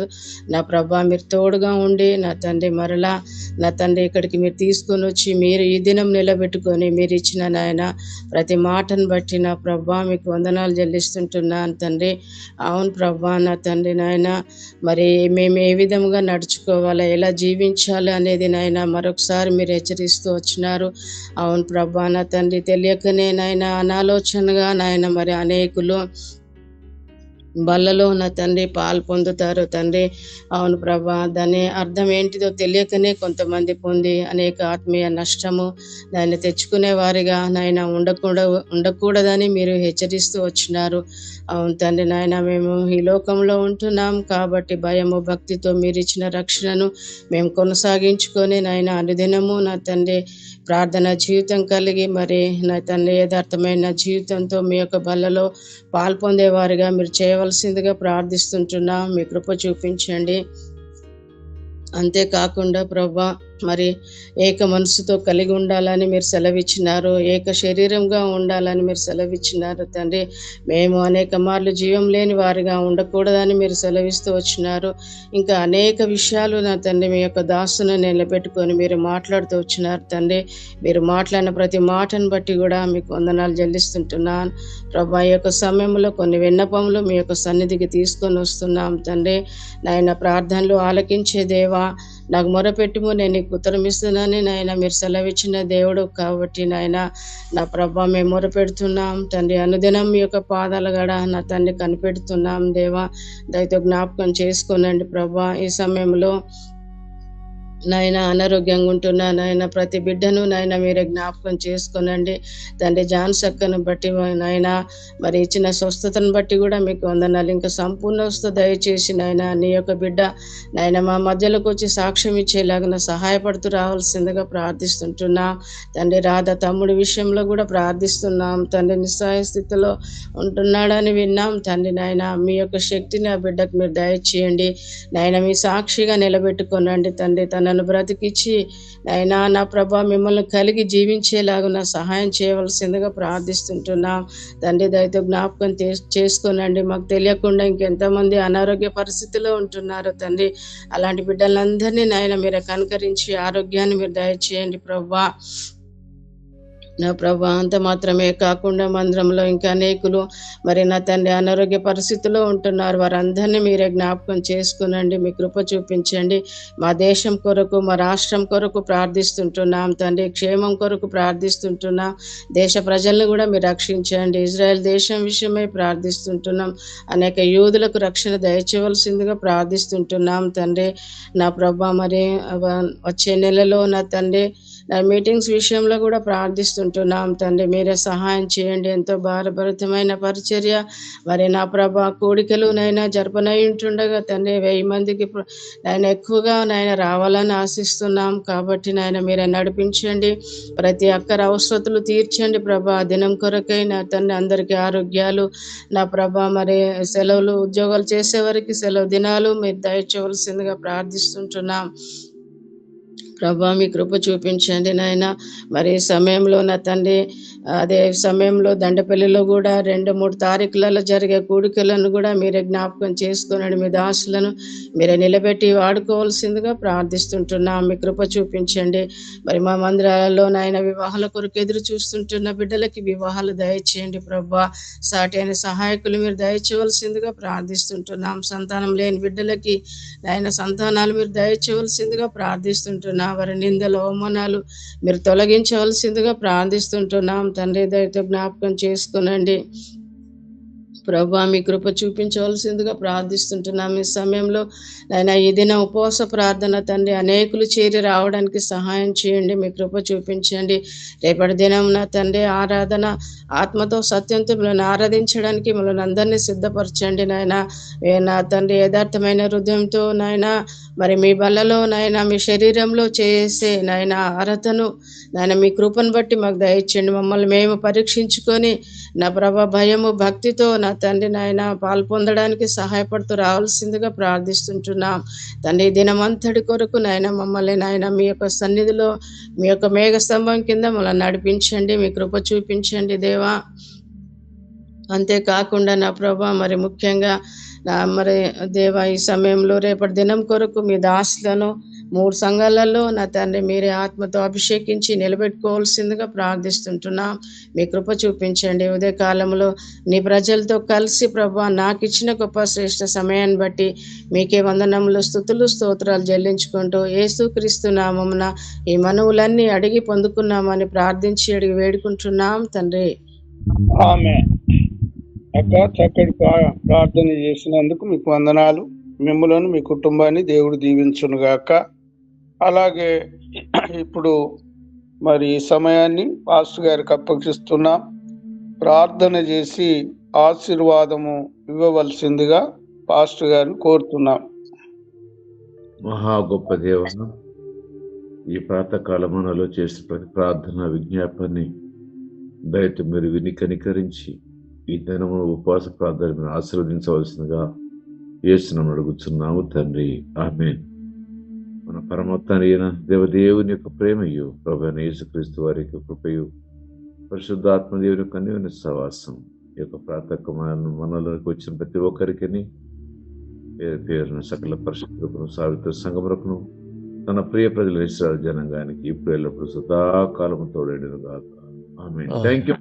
Speaker 6: నా ప్రభా మీరు తోడుగా ఉండి నా తండ్రి మరలా నా తండ్రి ఇక్కడికి మీరు తీసుకొని వచ్చి మీరు ఈ దినం నిలబెట్టుకొని మీరు ఇచ్చిన నాయన ప్రతి మాటను బట్టి నా ప్రభా మీకు వందనాలు చెల్లిస్తుంటున్నాను తండ్రి. అవును ప్రభా నా తండ్రి నాయన, మరి మేము ఏ విధంగా నడుచుకోవాలా, ఎలా జీవించాలి అనేది నాయన మరొకసారి మీరు హెచ్చరిస్తూ వచ్చినారు. అవును ప్రభా నా తండ్రి, తెలియకనే నాయన అనాలోచనగా నాయన మరి అనేకులు బల్లలో నా తండ్రి పాలు పొందుతారు తండ్రి. అవును ప్రభా, దాని అర్థం ఏంటిదో తెలియకనే కొంతమంది పొంది అనేక ఆత్మీయ నష్టము దాన్ని తెచ్చుకునే వారిగా నాయన ఉండకూడదని మీరు హెచ్చరిస్తూ వచ్చినారు. అవును తండ్రి నాయన, మేము ఈ లోకంలో ఉంటున్నాం కాబట్టి భయము భక్తితో మీరు ఇచ్చిన రక్షణను మేము కొనసాగించుకొని నాయన అనుదినము నా తండ్రి ప్రార్థన జీవితం కలిగి మరి నా తండ్రి యథార్థమైన జీవితంతో మీ యొక్క బల్లలో పాల్పొందేవారిగా మీరు చేయవలసిందిగా ప్రార్థిస్తుంటున్నా. మీ కృప చూపించండి. అంతేకాకుండా ప్రభా, మరి ఏక మనసుతో కలిగి ఉండాలని మీరు సెలవిచ్చినారు, ఏక శరీరంగా ఉండాలని మీరు సెలవిచ్చినారు తండ్రి. మేము అనేక మార్లు జీవం లేని వారిగా ఉండకూడదని మీరు సెలవిస్తూ వచ్చినారు. ఇంకా అనేక విషయాలు నా తండ్రి మీ యొక్క దాసును నిలబెట్టుకొని మీరు మాట్లాడుతూ వచ్చినారు తండ్రి. మీరు మాట్లాడిన ప్రతి మాటను బట్టి కూడా మీకు వందనాలు చెల్లిస్తుంటున్నాను ప్రభా. ఈ యొక్క సమయంలో కొన్ని విన్నపములు మీ యొక్క సన్నిధికి తీసుకొని వస్తున్నాం తండ్రి. నాయన ప్రార్థనలు ఆలకించే దేవా, నాకు మొరపెట్టుము, నేను నీకు ఉత్తరం ఇస్తున్నానని నాయన మీరు సెలవిచ్చిన దేవుడు కాబట్టి నాయన నా ప్రభా మేము మొరపెడుతున్నాం తండ్రి. అనుదినం మీ యొక్క పాదాల గడ నా తండ్రి కనిపెడుతున్నాం దేవా. దయతో జ్ఞాపకం చేసుకోనండి ప్రభా. ఈ సమయంలో నాయన అనారోగ్యంగా ఉంటున్నా నాయన ప్రతి బిడ్డను నాయన మీరే జ్ఞాపకం చేసుకోనండి తండ్రి. జాన్సక్కను బట్టి నాయన మరి ఇచ్చిన స్వస్థతను బట్టి కూడా మీకు వందనాలు. ఇంకా సంపూర్ణ స్వస్థ దయచేసి నాయన నీ యొక్క బిడ్డ నాయన మా మధ్యలోకి వచ్చి సాక్ష్యం ఇచ్చేలాగా సహాయపడుతూ రావాల్సిందిగా ప్రార్థిస్తుంటున్నాం తండ్రి. రాధ తమ్ముడి విషయంలో కూడా ప్రార్థిస్తున్నాం తండ్రి. నిస్సహాయ స్థితిలో ఉంటున్నాడని విన్నాం తండ్రి. నాయన మీ యొక్క శక్తిని ఆ బిడ్డకు మీరు దయచేయండి నాయన. మీ సాక్షిగా నిలబెట్టుకోనండి తండ్రి. నన్ను బ్రతికిచ్చి అయినా నా ప్రభా మిమ్మల్ని కలిగి జీవించేలాగా సహాయం చేయవలసిందిగా ప్రార్థిస్తుంటున్నాం తండ్రి. దయతో జ్ఞాపకం చేసుకోనండి. మాకు తెలియకుండా ఇంకెంతమంది అనారోగ్య పరిస్థితిలో ఉంటున్నారు తండ్రి. అలాంటి బిడ్డలందరినీ నాయన మీరు కనుకరించి ఆరోగ్యాన్ని మీరు దయచేయండి ప్రభా. నా ప్రభా, అంత మాత్రమే కాకుండా మందిరంలో ఇంకా అనేకులు మరి నా తండ్రి అనారోగ్య పరిస్థితుల్లో ఉంటున్నారు. వారందరినీ మీరే జ్ఞాపకం చేసుకునండి. మీ కృప చూపించండి. మా దేశం కొరకు మా రాష్ట్రం కొరకు ప్రార్థిస్తుంటున్నాం తండ్రి. క్షేమం కొరకు ప్రార్థిస్తుంటున్నాం. దేశ ప్రజలను కూడా మీరు రక్షించండి. ఇజ్రాయెల్ దేశం విషయమై ప్రార్థిస్తుంటున్నాం. అనేక యూదులకు రక్షణ దయచేయవలసిందిగా ప్రార్థిస్తుంటున్నాం తండ్రి. నా ప్రభా, మరి వచ్చే నెలలో నా తండ్రి మీటింగ్స్ విషయంలో కూడా ప్రార్థిస్తుంటున్నాం తండ్రి. మీరే సహాయం చేయండి. ఎంతో భారభరితమైన పరిచర్య మరి నా ప్రభా కూడికలు నైనా జరపనై ఉంటుండగా తండ్రి 1000 మందికి నాయన ఎక్కువగా నాయన రావాలని ఆశిస్తున్నాం కాబట్టి నాయన మీరే నడిపించండి. ప్రతి అక్కర అవసరతలు తీర్చండి ప్రభా. దినం కొరకై నా తండ్రి అందరికీ ఆరోగ్యాలు నా ప్రభా, మరి సెలవులు ఉద్యోగాలు చేసేవారికి సెలవు దినాలు మీరు దయచేయవలసిందిగా ప్రార్థిస్తుంటున్నాం ప్రభా. మీ కృప చూపించండి నాయన. మరి సమయంలో నా తండ్రి అదే సమయంలో దండపల్లిలో కూడా 2-3 తారీఖులలో జరిగే కూడికలను కూడా మీరే జ్ఞాపకం చేసుకున్నాడు. మీ దాసులను మీరే నిలబెట్టి వాడుకోవాల్సిందిగా ప్రార్థిస్తుంటున్నాం. మీ కృప చూపించండి. మరి మా మందిరాలలో నాయన వివాహాల కొరకు ఎదురు చూస్తుంటున్న బిడ్డలకి వివాహాలు దయచేయండి ప్రభా. సాటి అయిన సహాయకులు మీరు దయచేయవలసిందిగా ప్రార్థిస్తుంటున్నాం. సంతానం లేని బిడ్డలకి నాయన సంతానాలు మీరు దయచేయవలసిందిగా ప్రార్థిస్తుంటున్నాం. వారి నిందలు అవమానాలు మీరు తొలగించవలసిందిగా ప్రార్థిస్తుంటున్నాం తండ్రి. దయతో జ్ఞాపకం చేసుకునండి ప్రభా. మీ కృప చూపించవలసిందిగా ప్రార్థిస్తుంటున్నాం. ఈ సమయంలో నాయన ఈ దిన ఉపవాస ప్రార్థన తండ్రి అనేకులు చేరి రావడానికి సహాయం చేయండి. మీ కృప చూపించండి. రేపటి దినం నా తండ్రి ఆరాధన ఆత్మతో సత్యంతో మిమ్మల్ని ఆరాధించడానికి మిమ్మల్ని అందరినీ సిద్ధపరచండి నాయన. నా తండ్రి యథార్థమైన హృదయంతో నాయన మరి మీ బల్లలో నాయన మీ శరీరంలో చేసే నాయన అర్హతను నాయన మీ కృపను బట్టి మాకు దయచేయండి. మమ్మల్ని మేము పరీక్షించుకొని నా ప్రభా భయము భక్తితో నా తండ్రి నాయన పాల్పొందడానికి సహాయపడుతూ రావాల్సిందిగా ప్రార్థిస్తుంటున్నాం తండ్రి. దినమంతటి కొరకు నాయన మమ్మల్ని నాయన మీ యొక్క సన్నిధిలో మీ యొక్క మేఘ స్తంభం కింద మమ్మల్ని నడిపించండి. మీ కృప చూపించండి దేవా. అంతేకాకుండా నా ప్రభా మరి ముఖ్యంగా మరి దేవా ఈ సమయంలో రేపటి దినం కొరకు మీ దాసులను 3 సంఘాలలో నా తండ్రి మీరే ఆత్మతో అభిషేకించి నిలబెట్టుకోవాల్సిందిగా ప్రార్థిస్తుంటున్నాం. మీ కృప చూపించండి. ఉదయ కాలంలో నీ ప్రజలతో కలిసి ప్రభా నాకు ఇచ్చిన గొప్ప శ్రేష్ఠ సమయాన్ని బట్టి మీకే వందనములు స్తుతులు స్తోత్రాలు చెల్లించుకుంటూ యేసుక్రీస్తు నామమున ఈ మనవులన్నీ అడిగి పొందుకున్నామని ప్రార్థించి అడిగి వేడుకుంటున్నాం తండ్రి.
Speaker 1: ఆమేన్. అక్క చక్కటి ప్రార్థన చేసినందుకు మీకు వందనాలు. మిమ్మలను మీ కుటుంబాన్ని దేవుడు దీవించునుగాక. అలాగే ఇప్పుడు మరి ఈ సమయాన్ని పాస్టర్ గారికి అప్పగిస్తున్నాం. ప్రార్థన చేసి ఆశీర్వాదము ఇవ్వవలసిందిగా పాస్టర్ గారిని కోరుతున్నాం.
Speaker 4: మహా గొప్ప దేవ, ఈ ప్రాతకాలం మనలో చేసిన ప్రతి ప్రార్థన విజ్ఞాపాన్ని దయతో మీరు విని కనికరించి ఈ దినము ఉపవాస ప్రార్థన మీరు ఆశీర్వదించవలసిందిగా యేసునామమున అడుగుచున్నాము తండ్రి, ఆమేన్. మన పరమోత్తమ అయిన దేవదేవుని యొక్క ప్రేమయు ప్రభువైన యేసుక్రీస్తు వారి యొక్క కృపయు పరిశుద్ధాత్మ దేవుని యొక్క అన్యోన్య సహవాసం ఈ యొక్క ప్రాతకాలం మనలోకి వచ్చిన ప్రతి ఒక్కరికి పేరు పేరున సకల పరిశుద్ధులకు సావిత్ర సంగములకు తన ప్రియ ప్రజల ఇశ్రాయేలు జనాంగానికి ఇప్పుడు ఎల్లప్పుడు సదాకాలము తోడేడును గాక. ఆమేన్. థాంక్యూ.